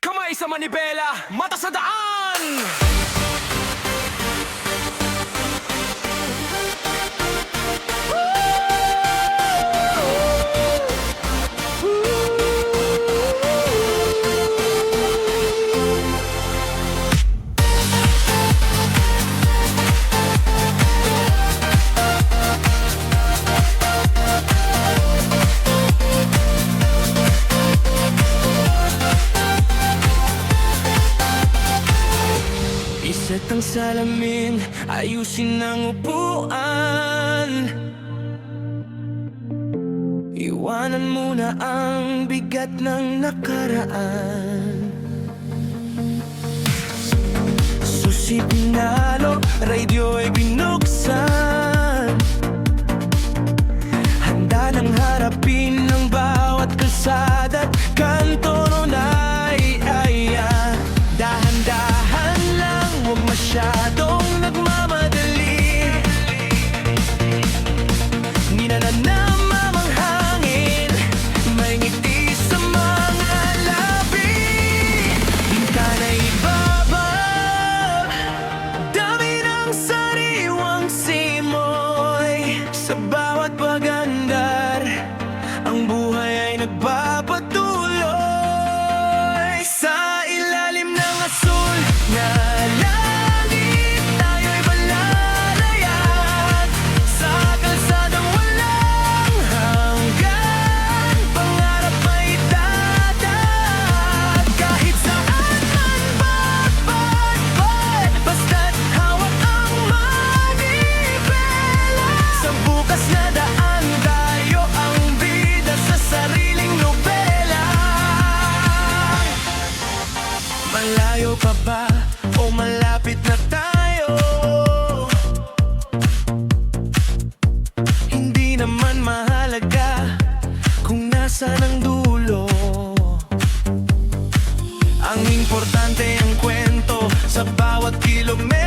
Kamay sa manibela, mata sa daan! Iset ang salamin, ayusin ang upuan. Iwanan muna ang bigat ng nakaraan. Susi pinalo, radyo ay binuksan. Handa nang harapin ang bawat kalsada't kanto nun ay dahan-dahan lang, huwag masyadong nagmamadali. Ninananamam ang hangin, may ngiti sa mga labi. Ka na ibaba, dami ng sariwang simoy. Sa bawat pag-andar, ang buhay ay nagpapatuloy. Sa ilalim ng asul na langit, tayo'y malalayan. Sa kalsadang walang hanggan, pangarap may dadat. Kahit saan man magpadpad, basta't hawak ang manibela. Sa bukas na daan, tayo ang bida sa sariling nobela. Malayo pa ba o malapit na tayo? Hindi naman mahalaga kung nasaan ang dulo. Ang importante ang kwento sa bawat kilometro.